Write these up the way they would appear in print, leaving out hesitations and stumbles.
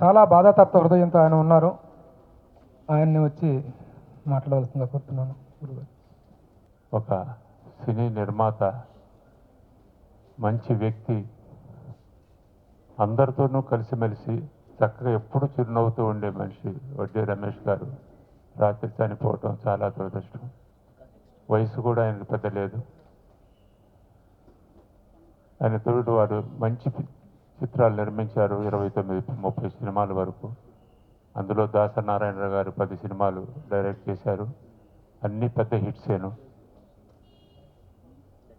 చాలా బాధాతప్త హృదయంతో ఆయన ఉన్నారు. ఆయన్ని వచ్చి మాట్లాడవలసిందిగా కోరుతున్నాను. గురుగారు. ఒక సినీ నిర్మాత, మంచి వ్యక్తి, అందరితోనూ కలిసిమెలిసి చక్కగా ఎప్పుడు చిరునవ్వుతూ ఉండే మనిషి వడ్డీ రమేష్ గారు రాత్రి చనిపోవటం చాలా దురదృష్టం. వయసు కూడా ఆయనకు పెద్ద లేదు. ఆయన తోడు వారు మంచి చిత్రాలు నిర్మించారు, 29-30 సినిమాల వరకు. అందులో దాసనారాయణరావు గారు 10 సినిమాలు డైరెక్ట్ చేశారు. అన్నీ పెద్ద హిట్సేను.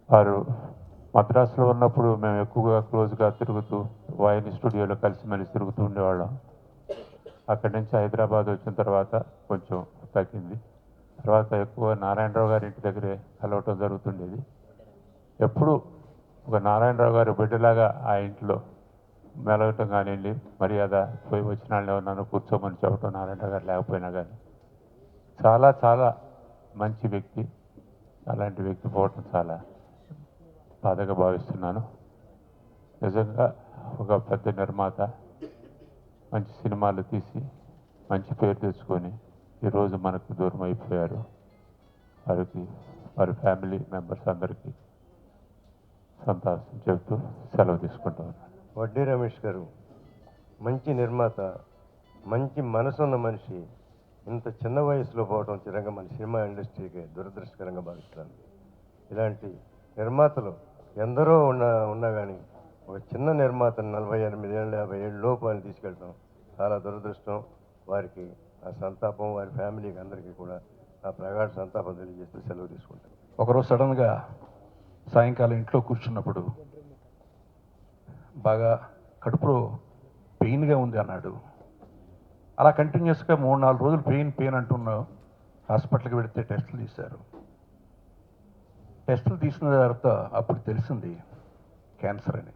వారు మద్రాసులో ఉన్నప్పుడు మేము ఎక్కువగా క్లోజ్గా తిరుగుతూ వాయిని స్టూడియోలో కలిసిమెలిసి తిరుగుతూ ఉండేవాళ్ళం. అక్కడి నుంచి హైదరాబాద్ వచ్చిన తర్వాత కొంచెం తగ్గింది. తర్వాత ఎక్కువ నారాయణరావు గారి ఇంటి దగ్గరే కలవటం జరుగుతుండేది. ఎప్పుడు ఒక నారాయణరావు గారి బిడ్డలాగా ఆ ఇంట్లో మెలగటం కానివ్వండి, మర్యాద పోయి వచ్చిన వాళ్ళు ఏమన్నా కూర్చోమని చెప్పటం, నారాయణరావు గారు లేకపోయినా కానీ. చాలా చాలా మంచి వ్యక్తి. అలాంటి వ్యక్తి పోవటం చాలా బాధగా భావిస్తున్నాను. నిజంగా ఒక పెద్ద నిర్మాత, మంచి సినిమాలు తీసి మంచి పేరు తెచ్చుకొని ఈరోజు మనకు దూరం అయిపోయారు. వారికి, వారి ఫ్యామిలీ మెంబర్స్ అందరికీ సంతాసం చెబుతూ సెలవు తీసుకుంటూ ఉన్నాను. వడ్డీ రమేష్ గారు మంచి నిర్మాత, మంచి మనసున్న మనిషి. ఇంత చిన్న వయసులో పోవడం చిరంగా మన సినిమా ఇండస్ట్రీకి దురదృష్టకరంగా భావిస్తున్నాను. ఇలాంటి నిర్మాతలు ఎందరో ఉన్నా కానీ ఒక చిన్న నిర్మాతను 48 ఏళ్ళు 50 ఏళ్ళ లోపు అని తీసుకెళ్ళడం చాలా దురదృష్టం. వారికి ఆ సంతాపం, వారి ఫ్యామిలీకి అందరికీ కూడా ఆ ప్రగాఢ సంతాపం తెలియజేస్తూ సెలవు తీసుకుంటాను. ఒకరోజు సడన్గా సాయంకాలం ఇంట్లో కూర్చున్నప్పుడు బాగా కడుపులో పెయిన్గా ఉంది అన్నాడు. అలా కంటిన్యూస్గా 3-4 రోజులు పెయిన్ అంటున్నావు. హాస్పిటల్కి వెళితే టెస్టులు తీశారు. టెస్టులు తీసిన తర్వాత అప్పుడు తెలిసింది క్యాన్సర్ అని.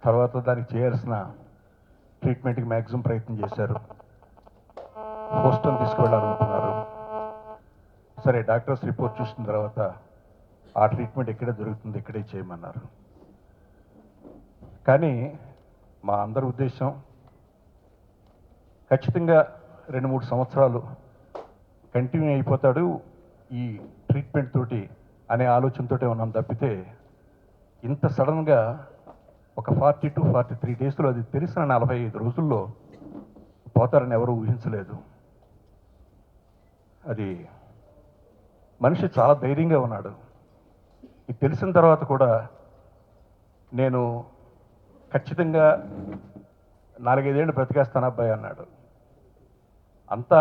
తర్వాత దానికి చేయాల్సిన ట్రీట్మెంట్కి మ్యాక్సిమం ప్రయత్నం చేశారు. హోస్టల్ తీసుకువెళ్ళాలనుకున్నారు. సరే, డాక్టర్స్ రిపోర్ట్ చూసిన తర్వాత ఆ ట్రీట్మెంట్ ఇక్కడే దొరుకుతుంది, ఇక్కడే చేయమన్నారు. కానీ మా అందరి ఉద్దేశం ఖచ్చితంగా 2-3 సంవత్సరాలు కంటిన్యూ అయిపోతాడు ఈ ట్రీట్మెంట్ తోటి అనే ఆలోచనతోటే ఉన్నాం తప్పితే, ఇంత సడన్గా ఒక 40-43 డేస్లో, అది తెలిసిన 45 రోజుల్లో పోతారని ఎవరూ ఊహించలేదు. అది మనిషి చాలా ధైర్యంగా ఉన్నాడు. ఇది తెలిసిన తర్వాత కూడా నేను ఖచ్చితంగా 4-5 ఏళ్ళు బ్రతికేస్తాను అబ్బాయి అన్నాడు. అంత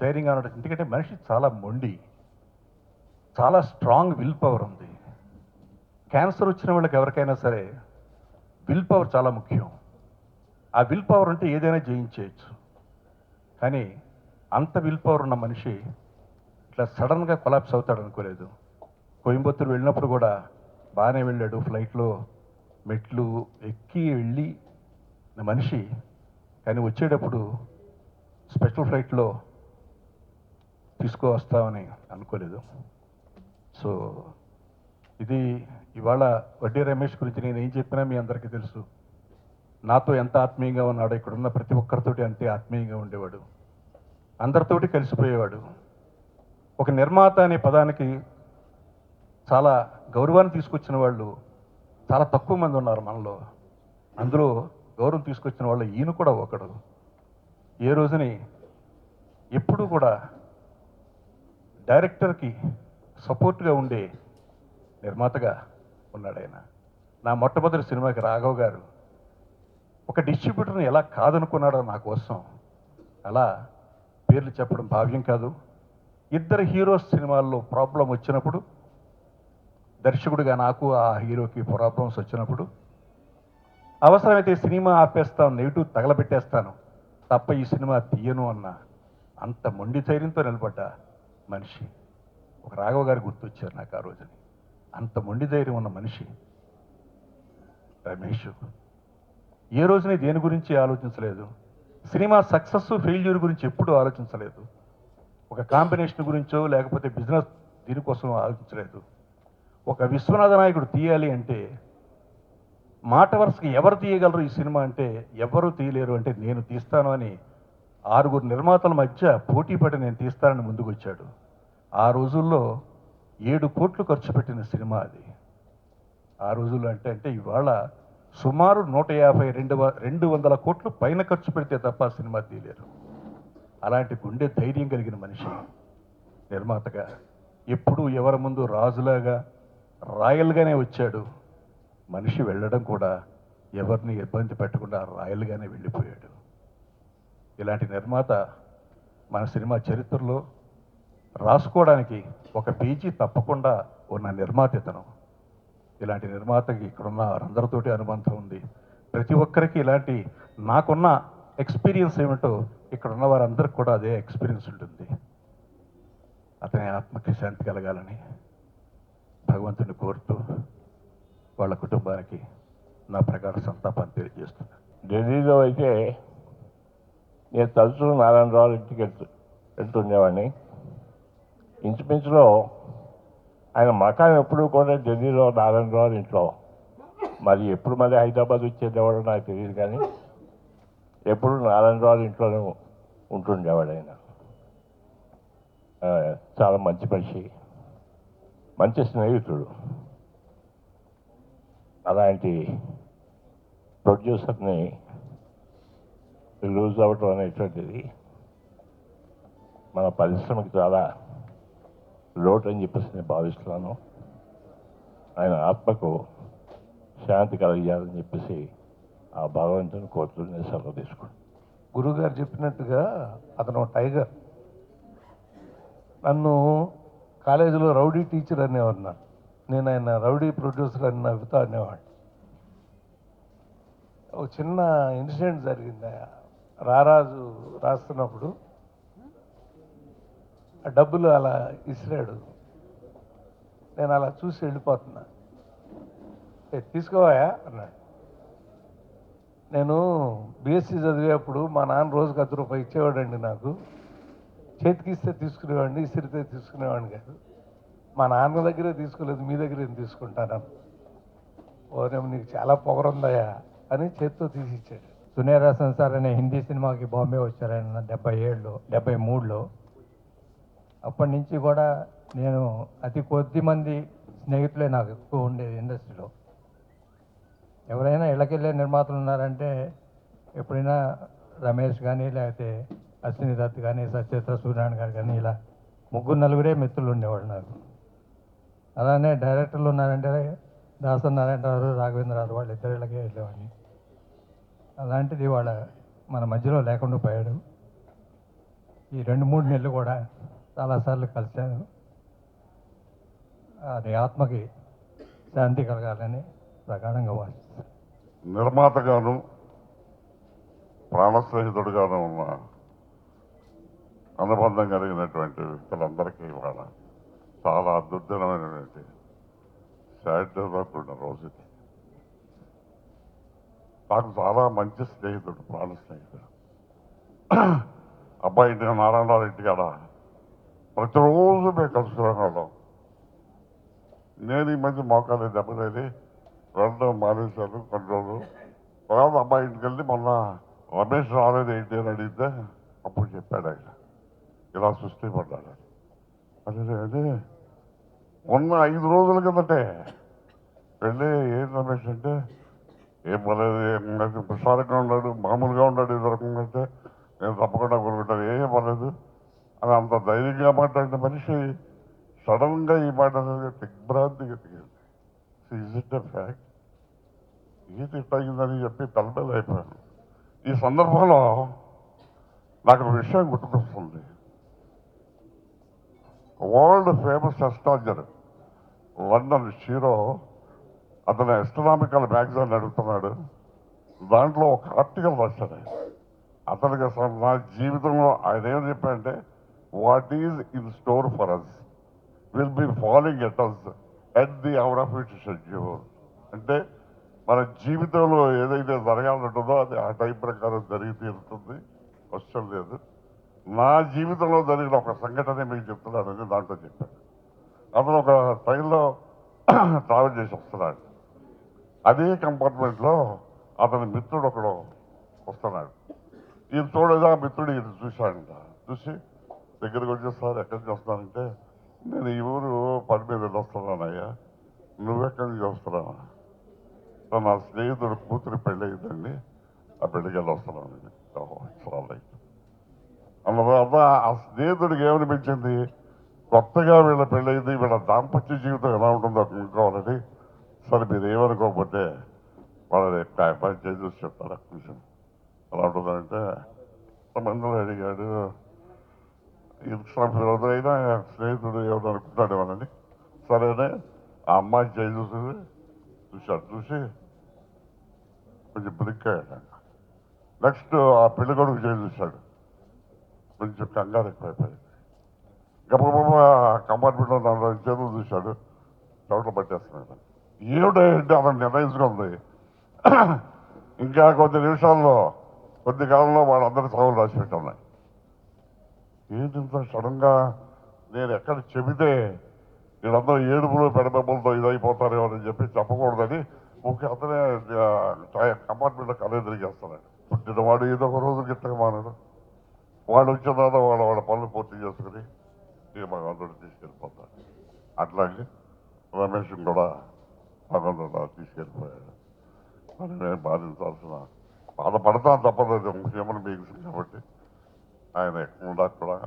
ధైర్యంగా ఉన్నాడు. ఎందుకంటే మనిషి చాలా మొండి, చాలా స్ట్రాంగ్ విల్ పవర్ ఉంది. క్యాన్సర్ వచ్చిన వాళ్ళకి ఎవరికైనా సరే విల్ పవర్ చాలా ముఖ్యం. ఆ విల్ పవర్ ఉంటే ఏదైనా జయించేయచ్చు. కానీ అంత విల్ పవర్ ఉన్న మనిషి ఇట్లా సడన్గా కొలాప్స్ అవుతాడు అనుకోలేదు. కోయంబత్తూరు వెళ్ళినప్పుడు కూడా బాగానే వెళ్ళాడు. ఫ్లైట్లో మెట్లు ఎక్కి వెళ్ళి మనిషి, కానీ వచ్చేటప్పుడు స్పెషల్ ఫ్లైట్లో తీసుకువస్తామని అనుకోలేదు. సో ఇది ఇవాళ వడ్డీ రమేష్ గురించి నేను ఏం చెప్పినా మీ అందరికీ తెలుసు. నాతో ఎంత ఆత్మీయంగా ఉన్నాడో, ఇక్కడున్న ప్రతి ఒక్కరితోటి అంతే ఆత్మీయంగా ఉండేవాడు. అందరితోటి కలిసిపోయేవాడు. ఒక నిర్మాత అనే పదానికి చాలా గౌరవాన్ని తీసుకొచ్చిన వాళ్ళు చాలా తక్కువ మంది ఉన్నారు మనలో. అందులో గౌరవం తీసుకొచ్చిన వాళ్ళు ఈయన కూడా ఒకడు. ఏ రోజుని ఎప్పుడూ కూడా డైరెక్టర్కి సపోర్ట్గా ఉండే నిర్మాతగా ఉన్నాడు ఆయన. నా మొట్టమొదటి సినిమాకి రాఘవ్ గారు ఒక డిస్ట్రిబ్యూటర్ని ఎలా కాదనుకున్నాడో నా కోసం. అలా పేర్లు చెప్పడం భావ్యం కాదు. ఇద్దరు హీరోస్ సినిమాల్లో ప్రాబ్లం వచ్చినప్పుడు, దర్శకుడిగా నాకు ఆ హీరోకి ప్రాబ్లమ్స్ వచ్చినప్పుడు, అవసరమైతే సినిమా ఆపేస్తాను, నెగిటివ్ తగలబెట్టేస్తాను, తప్ప ఈ సినిమా తీయను అన్న అంత మొండి ధైర్యంతో నిలబడ్డ మనిషి ఒక రాఘవ గారు గుర్తొచ్చారు నాకు ఆ రోజుని. అంత మొండి ధైర్యం ఉన్న మనిషి రమేష్. ఏ రోజుని దేని గురించి ఆలోచించలేదు. సినిమా సక్సెస్ ఫెయిల్యూర్ గురించి ఎప్పుడూ ఆలోచించలేదు. ఒక కాంబినేషన్ గురించో లేకపోతే బిజినెస్ దీనికోసం ఆలోచించలేదు. ఒక విశ్వనాథ నాయకుడు తీయాలి అంటే మాట వరుసకి ఎవరు తీయగలరు ఈ సినిమా అంటే ఎవరు తీయలేరు అంటే నేను తీస్తాను అని 6 నిర్మాతల మధ్య పోటీ పడి నేను తీస్తానని ముందుకు వచ్చాడు. ఆ రోజుల్లో 7 కోట్లు ఖర్చు పెట్టిన సినిమా అది. ఆ రోజుల్లో అంటే ఇవాళ సుమారు 150-200 కోట్లు పైన ఖర్చు పెడితే తప్ప సినిమా తీయలేరు. అలాంటి గుండె ధైర్యం కలిగిన మనిషి నిర్మాతగా ఎప్పుడూ ఎవరి ముందు రాజులాగా రాయల్గానే వచ్చాడు. మనిషి వెళ్ళడం కూడా ఎవరిని ఇబ్బంది పెట్టకుండా రాయల్గానే వెళ్ళిపోయాడు. ఇలాంటి నిర్మాత మన సినిమా చరిత్రలో రాసుకోవడానికి ఒక పేజీ తప్పకుండా ఉన్న నిర్మాత ఇతను. ఇలాంటి నిర్మాతకి ఇక్కడున్న వారందరితోటి అనుబంధం ఉంది. ప్రతి ఒక్కరికి ఇలాంటి నాకున్న ఎక్స్పీరియన్స్ ఏమిటో ఇక్కడున్న వారందరికి కూడా అదే ఎక్స్పీరియన్స్ ఉంటుంది. అతని ఆత్మకి శాంతి కలగాలని భగవంతుని కోరుతూ వాళ్ళ కుటుంబానికి నా ప్రగాఢ సంతాపాన్ని తెలియజేస్తున్నాను. ఢిల్లీలో అయితే నేను తరచూ నారాయణరావు ఇంటికి వెళ్తుండేవాడిని. ఇంచుమించులో ఆయన మకాన్ ఎప్పుడు కూడా ఢిల్లీలో నారాయణరావు ఇంట్లో. మరి ఎప్పుడు మళ్ళీ హైదరాబాద్ వచ్చేదేవాడో నాకు తెలియదు, కానీ ఎప్పుడు నారాయణరావు ఇంట్లోనే ఉంటుండేవాడు ఆయన. చాలా మంచి మనిషి, మంచి స్నేహితుడు. అలాంటి ప్రొడ్యూసర్ని లూజ్ అవ్వటం అనేటువంటిది మన పరిశ్రమకి చాలా లోటు అని చెప్పేసి నేను భావిస్తున్నాను. ఆయన ఆత్మకు శాంతి కలిగాలని చెప్పేసి ఆ భగవంతుని కోరుతూ నేను సెలవు తీసుకున్నాను. గురుగారు చెప్పినట్టుగా అతను టైగర్. నన్ను కాలేజీలో రౌడీ టీచర్ అనేవారు. నేను ఆయన రౌడీ ప్రొడ్యూసర్ అని నవ్వుతా అనేవాడిని. ఒక చిన్న ఇన్సిడెంట్ జరిగింది. రారాజు రాస్తున్నప్పుడు ఆ డబ్బులు అలా ఇసిరాడు. నేను అలా చూసి వెళ్ళిపోతున్నా. తీసుకోవాయా అన్నాడు. నేను బీఎస్సీ చదివేప్పుడు మా నాన్న రోజుకి ₹10 ఇచ్చేవాడండి. నాకు చేతికి ఇస్తే తీసుకునేవాడిని, ఇసిరితే తీసుకునేవాడిని కాదు. మా నాన్న దగ్గరే తీసుకోలేదు, మీ దగ్గర ఏం తీసుకుంటాను. ఓరేమో నీకు చాలా పొగరుందయా అని చేతితో తీసి ఇచ్చాడు. సునేరా సంసార్ అనే హిందీ సినిమాకి బాంబే వచ్చారు ఆయన 73లో. అప్పటి నుంచి కూడా నేను అతి కొద్ది మంది స్నేహితులే నాకు ఎక్కువ ఉండేది ఇండస్ట్రీలో. ఎవరైనా ఇళ్ళకెళ్ళే నిర్మాతలు ఉన్నారంటే ఎప్పుడైనా రమేష్ కానీ, లేకపోతే అశ్విని దత్ కానీ, సత్యత్ర సూర్యనారాయణ గారు కానీ, ఇలా 3-4 మిత్రులు ఉండేవాళ్ళు నాకు. అలానే డైరెక్టర్లు ఉన్నారంటే దాసరి నారాయణరావు, రాఘవేంద్రరావు, వాళ్ళు ఇద్దరిళ్ళకే వెళ్ళేవాడిని. అలాంటిది వాళ్ళ మన మధ్యలో లేకుండా పోయాడు. ఈ 2-3 నెలలు కూడా చాలాసార్లు కలిశాను. అది ఆత్మకి శాంతి కలగాలని ప్రగాఢంగా భావిస్తాను. నిర్మాతగాను ప్రాణ స్నేహితుడుగాను ఉన్న అనుబంధం కలిగినటువంటి వ్యక్తులందరికీ ఇవాళ చాలా దుర్దినమైనటువంటి సాడ్గా కూడిన రోజు ఇది. నాకు చాలా మంచి స్నేహితుడు, ప్రాణ స్నేహితుడు. అబ్బాయి ఇంటికి నారాయణరావు ఇంటికాడ ప్రతిరోజు మేము కలుసుకునేవాళ్ళం. నేను ఈ మధ్య మోకాలు దెబ్బతేది వెళ్ళడం మానేశాను కొన్ని రోజులు. తర్వాత అబ్బాయి ఇంటికి వెళ్ళి మొన్న రమేష్ రాలేదు ఏంటి అని అడిగితే అప్పుడు చెప్పాడు ఆయన ఇలా సృష్టి పడ్డాడు. అదే మొన్న 5 రోజుల కిందటే వెళ్ళి ఏం రమేష్ అంటే ఏం పర్లేదు, ప్రసారంగా ఉన్నాడు, మామూలుగా ఉన్నాడు, ఏ రకంగా అంటే నేను తప్పకుండా కొనుక్కుంటాను, ఏం పర్లేదు అని అంత ధైర్యంగా మాట్లాడిన మనిషి సడన్గా ఈ మాట దిగ్భ్రాంతిగా దిగింది. Is it a fact? ఇది ఇట్టయిందని చెప్పి తలబెల అయిపోయాను. ఈ సందర్భంలో నాకు విషయం గుర్తుకొస్తుంది. World famous astrologer London shero అతను ఎస్ట్రానామికల్ మ్యాగజైన్ నడుపుతున్నాడు. దాంట్లో ఒక ఆర్టికల్ రాశాడు. అతనికి అసలు నా జీవితంలో ఆయన ఏం చెప్పాడంటే, what is in store for us will be following at us at the hour of it schedule. అంటే మన జీవితంలో ఏదైతే జరగాలంటుందో అది ఆ టైం ప్రకారం జరిగి తీరుతుంది, క్వశ్చన్ లేదు. నా జీవితంలో జరిగిన ఒక సంఘటన మీకు చెప్తున్నానని దాంట్లో చెప్పాను. అతను ఒక ట్రైన్లో ట్రావెల్ చేసి వస్తున్నాడు. అదే కంపార్ట్మెంట్లో అతని మిత్రుడు ఒకడు వస్తున్నాడు. ఈయన చూడగా మిత్రుడు ఈయన చూశాడంట. చూసి దగ్గరికి వచ్చి సార్ ఎక్కడి నుంచి వస్తున్నానంటే నేను ఈ ఊరు పని మీద వస్తున్నానయ్యా, నువ్వెక్కడి నుంచి వస్తున్నావా? నా స్నేహితుడు కూతురు పెళ్ళి అయిందండి, ఆ పెళ్ళికి వెళ్ళి వస్తున్నానండి. అన్న తర్వాత ఆ స్నేహితుడికి ఏమనిపించింది, కొత్తగా వీళ్ళ పెళ్ళయింది, వీళ్ళ దాంపత్య జీవితం ఎలా ఉంటుందో అనుకోవాలని. సరే మీరు ఏమనుకోకపోతే వాళ్ళని పని చేసి చెప్తారు కొంచెం ఎలా ఉంటుందంటే మందులు అడిగాడు. అయినా స్నేహితుడు ఏమని అనుకుంటాడు వాళ్ళని. సరేనే ఆ అమ్మాయి చేయి చూశాడు. చూసి కొంచెం బ్రిక్ అయ్యాడు. నెక్స్ట్ ఆ పెళ్లి కొడుకు చేయి చూశాడు. కొంచెం కంగారు ఎక్కువైపోయింది. గబగబా కంపార్ట్మెంట్లో 4 చేతులు చూశాడు, చోట్ల పట్టేస్తున్నాడు. ఏమిటంటే అతను నిర్ణయించుకుంది, ఇంకా కొద్ది నిమిషాల్లో కొద్ది కాలంలో వాళ్ళందరి సభలు రాసి పెట్టున్నాయి. ఏంటి సడన్గా నేను ఎక్కడ చెబితే వీళ్ళందరూ ఏడుపులు పెడబెబ్బలతో ఇదైపోతారేమో అని చెప్పి చెప్పకూడదని ఓకే అతనే కంపార్ట్మెంట్లో కలే తిరిగేస్తున్నాడు. పుట్టినవాడు ఏదో ఒక రోజు గిట్టగా మానాడు. వాడు వచ్చిన తర్వాత వాళ్ళ పనులు పూర్తి చేసుకుని ఇక భగవంతుడు తీసుకెళ్ళిపోతాడు. అట్లాగే రమేష్ కూడా భగవంతుడు తీసుకెళ్ళిపోయాడు. మరి నేను బాధించాల్సిన బాధపడతాను తప్పదు, ముఖ్యమని మీకు కాబట్టి ఆయన ఎక్కడ కూడా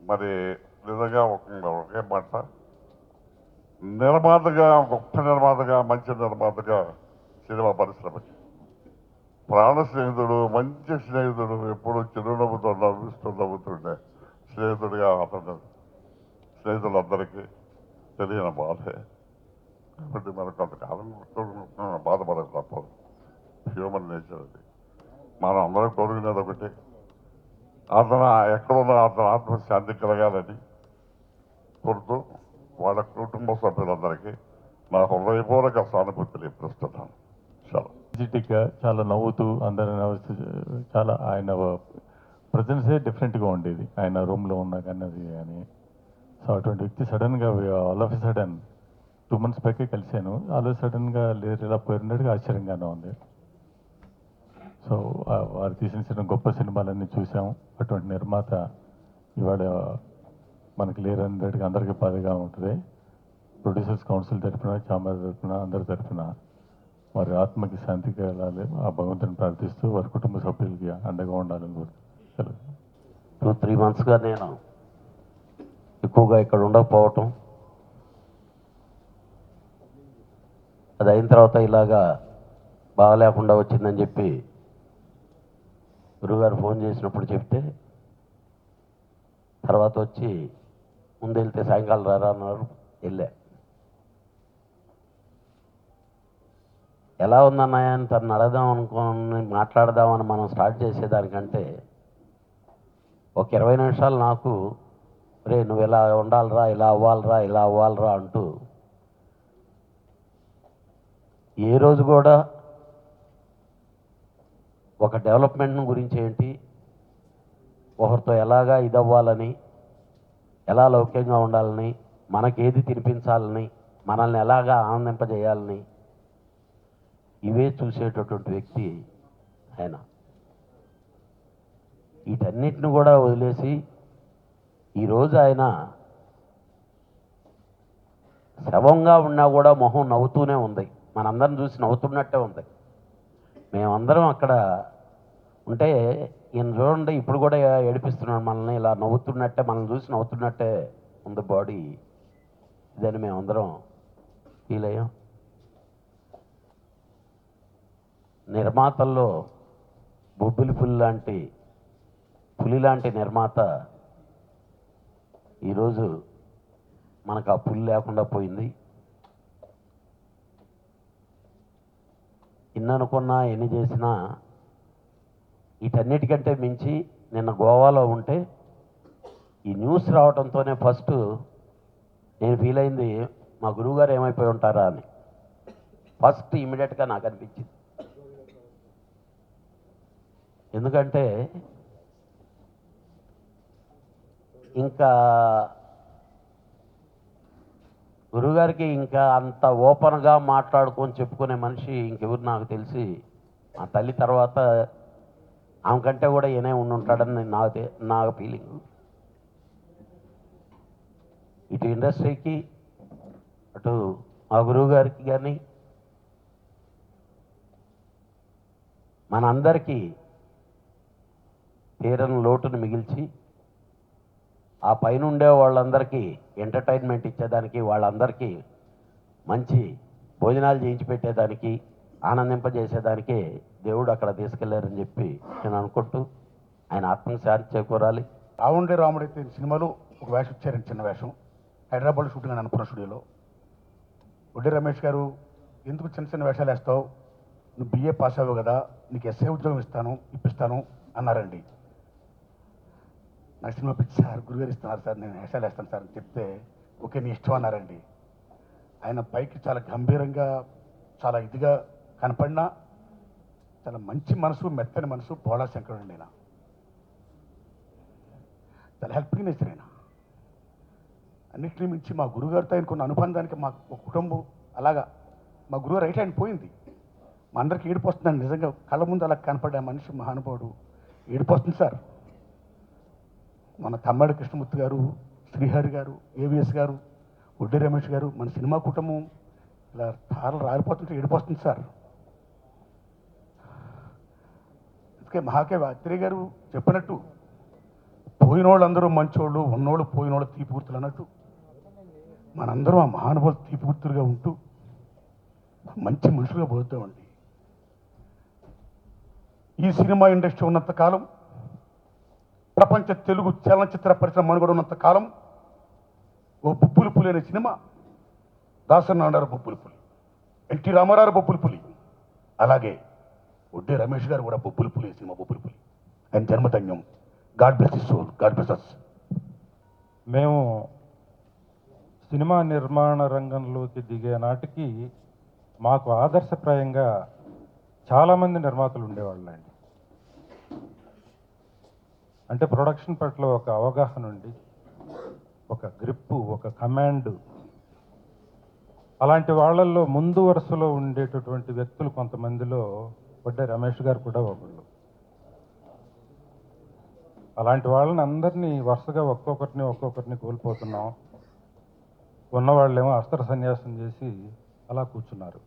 మరి నిజంగా ఒకే మాట, నిర్మాతగా గొప్ప నిర్మాతగా మంచి నిర్మాతగా సినిమా పరిశ్రమకి ప్రాణ స్నేహితుడు, మంచి స్నేహితుడు, ఎప్పుడు చిరునవ్వుతో నవ్వుతుండే స్నేహితుడిగా అతను స్నేహితులందరికీ తెలియని బాధే. కాబట్టి మనకు కొంతకాలం బాధపడక తప్పదు, హ్యూమన్ నేచర్ అది. మనం అందరం కోరుకునేది ఒకటి, అతను ఎక్కడున్నా అతను ఆత్మశాంతి కలగాలని కోరుతూ వాళ్ళ కుటుంబ సభ్యులందరికీ నా హృదయపూర్వక సానుభూతి తెలియపరుస్తున్నాను. చాలా ఎనర్జెటిక్గా, చాలా నవ్వుతూ అందరిని నవ్వుతూ, చాలా ఆయన ప్రజెన్సే డిఫరెంట్గా ఉండేది ఆయన రూమ్లో ఉన్నా కానీ అది కానీ. సో అటువంటి వ్యక్తి సడన్గా ఆల్ ఆఫ్ సడన్ 2 months బ్యాకే కలిశాను. ఆల్ ఆఫ్ సడన్గా లేరు ఇలా పోయినట్టుగా ఆశ్చర్యంగానే ఉంది. సో వారు తీసిన గొప్ప సినిమాలన్నీ చూసాం. అటువంటి నిర్మాత ఇవాళ మనకు లేరన్నట్టుగా అందరికీ బాధగా ఉంటుంది. ప్రొడ్యూసర్స్ కౌన్సిల్ తరఫున, ఛాంబర్ తరఫున, అందరి తరఫున వారి ఆత్మకి శాంతి కలాలి ఆ భగవంతుని ప్రార్థిస్తూ వారి కుటుంబ సభ్యులకి అండగా ఉండాలని కోరుతున్నాను. 2-3 monthsగా నేను ఎక్కువగా ఇక్కడ ఉండకపోవటం, అది అయిన తర్వాత ఇలాగా బాగాలేకుండా వచ్చిందని చెప్పి గురుగారు ఫోన్ చేసినప్పుడు చెప్తే, తర్వాత వచ్చి ముందు వెళ్తే సాయంకాలం రారా అన్నారు. వెళ్ళా. ఎలా ఉందన్నాయా అని తను అడగదాం అనుకుని మాట్లాడదామని మనం స్టార్ట్ చేసేదానికంటే ఒక 20 నిమిషాలు నాకు రే నువ్వు ఇలా ఉండాలిరా, ఇలా అవ్వాలిరా, ఇలా అవ్వాలిరా అంటూ ఏ రోజు కూడా ఒక డెవలప్మెంట్ గురించి ఏంటి, ఒకరితో ఎలాగా ఇదవ్వాలని, ఎలా లౌక్యంగా ఉండాలని, మనకేది తినిపించాలని, మనల్ని ఎలాగా ఆనందింపజేయాలని ఇవే చూసేటటువంటి వ్యక్తి ఆయన. వీటన్నిటిని కూడా వదిలేసి ఈరోజు ఆయన శవంగా ఉన్నా కూడా మొహం నవ్వుతూనే ఉంది. మనందరం చూసి నవ్వుతున్నట్టే ఉంది. మేమందరం అక్కడ ఉంటే ఈయన చూడండి ఇప్పుడు కూడా ఏడిపిస్తున్నాడు మనల్ని, ఇలా నవ్వుతున్నట్టే, మనల్ని చూసి నవ్వుతున్నట్టే ఉంది బాడీ. ఇదని మేమందరం ఫీల్ అయ్యాం. నిర్మాతల్లో బొబ్బిలి పులి లాంటి నిర్మాత ఈరోజు మనకు ఆ పులి లేకుండా పోయింది. ఎన్ననుకున్నా ఎన్ని చేసినా వీటన్నిటికంటే మించి నిన్న గోవాలో ఉంటే ఈ న్యూస్ రావడంతోనే ఫస్ట్ నేను ఫీల్ అయింది మా గురువుగారు ఏమైపోయి ఉంటారా అని. ఫస్ట్ ఇమీడియట్గా నాకు అనిపించింది. ఎందుకంటే ఇంకా గురువుగారికి ఇంకా అంత ఓపెన్గా మాట్లాడుకొని చెప్పుకునే మనిషి ఇంకెవరు నాకు తెలిసి మా తల్లి తర్వాత ఆమె కంటే కూడా ఈయనే ఉండుంటాడని నా ఫీలింగ్. ఇటు ఇండస్ట్రీకి అటు మా గురువు గారికి కానీ మనందరికీ తీరని లోటును మిగిల్చి ఆ పైన ఉండే వాళ్ళందరికీ ఎంటర్టైన్మెంట్ ఇచ్చేదానికి, వాళ్ళందరికీ మంచి భోజనాలు చేయించి పెట్టేదానికి, ఆనందింపజేసేదానికే దేవుడు అక్కడ తీసుకెళ్లారని చెప్పి నేను అనుకుంటూ ఆయన ఆత్మకు శాంతి చేకూరాలి. రావుండే రాముడు అయితే సినిమాలో ఒక వేషం ఇచ్చారండి, చిన్న వేషం. హైదరాబాద్లో షూటింగ్ అని అనుకున్న స్టూడియోలో వడ్డీ రమేష్ గారు, ఎందుకు చిన్న చిన్న వేషాలు వేస్తావు, నువ్వు బిఏ పాస్ అవ్వవు కదా, నీకు ఎస్ఐ ఉద్యోగం ఇప్పిస్తాను అన్నారండి. నాకు సినిమా పిచ్చి సార్, గురుగారు ఇస్తున్నారు సార్, నేను వేషాలు వేస్తాను సార్ అని చెప్తే ఓకే నీ ఇష్టం అన్నారండి. ఆయన పైకి చాలా గంభీరంగా చాలా ఇదిగా కనపడినా చాలా మంచి మనసు, మెత్తని మనసు, బోళా శంకరుడు అండి. ఆయన చాలా హెల్పింగ్ నేచర్. ఆయన అన్నింటినీ మించి మా గురుగారితో ఆయనకున్న అనుబంధానికి మా కుటుంబం అలాగా మా గురువు రైట్ హ్యాండ్ పోయింది. మా అందరికీ ఏడుపు వస్తుందండి నిజంగా, కళ్ళ ముందు అలా కనపడే మనిషి మహానుభావుడు. ఏడుపు వస్తుంది సార్. మన తమ్మాడి కృష్ణమూర్తి గారు, శ్రీహరి గారు, ఏవిఎస్ గారు, వడ్డీ రమేష్ గారు, మన సినిమా కుటుంబం ఇలా తారలు రాలిపోతుంటే ఏడుపు వస్తుంది సార్. అందుకే మహాకవి అత్రేయ గారు చెప్పినట్టు పోయినోళ్ళందరూ మంచోళ్ళు, ఉన్నోళ్ళు పోయినోళ్ళు తీపూర్తులు అన్నట్టు మనందరం ఆ మహానుభావులు తీపూర్తులుగా ఉంటూ మంచి మనుషులుగా పోతామండి. ఈ సినిమా ఇండస్ట్రీ ఉన్నంత కాలం, ప్రపంచ తెలుగు చలనచిత్ర పరిశ్రమ మనుగడ ఉన్నంత కాలం ఓ బొబ్బులు పులి అనే సినిమా, దాసనాడారు బొబ్బులు పులి, ఎన్టీ రామారావు బొబ్బులు పులి, అలాగే వడ్డీ రమేష్ గారు కూడా బొబ్బులు పులి సినిమా బొబ్బులు పులి. ఆయన జన్మధన్యం. God bless his soul, god bless us. మేము సినిమా నిర్మాణ రంగంలోకి దిగే నాటికి మాకు ఆదర్శప్రాయంగా చాలామంది నిర్మాతలు ఉండేవాళ్ళండి. అంటే ప్రొడక్షన్ పట్ల ఒక అవగాహన ఉండి, ఒక గ్రిప్పు, ఒక కమాండ్, అలాంటి వాళ్ళల్లో ముందు వరుసలో ఉండేటటువంటి వ్యక్తులు కొంతమందిలో వడ్డే రమేష్ గారు కూడా ఒకళ్ళు. అలాంటి వాళ్ళని అందరినీ వరుసగా ఒక్కొక్కరిని కోల్పోతున్నాం. ఉన్నవాళ్ళేమో అస్త్ర సన్యాసం చేసి అలా కూర్చున్నారు.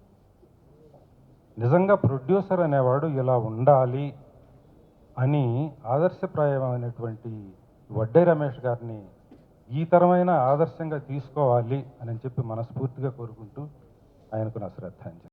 నిజంగా ప్రొడ్యూసర్ అనేవాడు ఇలా ఉండాలి అని ఆదర్శప్రాయమైనటువంటి వడ్డే రమేష్ గారిని ఈ తరమైన ఆదర్శంగా తీసుకోవాలి అని చెప్పి మనస్ఫూర్తిగా కోరుకుంటూ ఆయనకు నా శ్రద్ధాంజలి.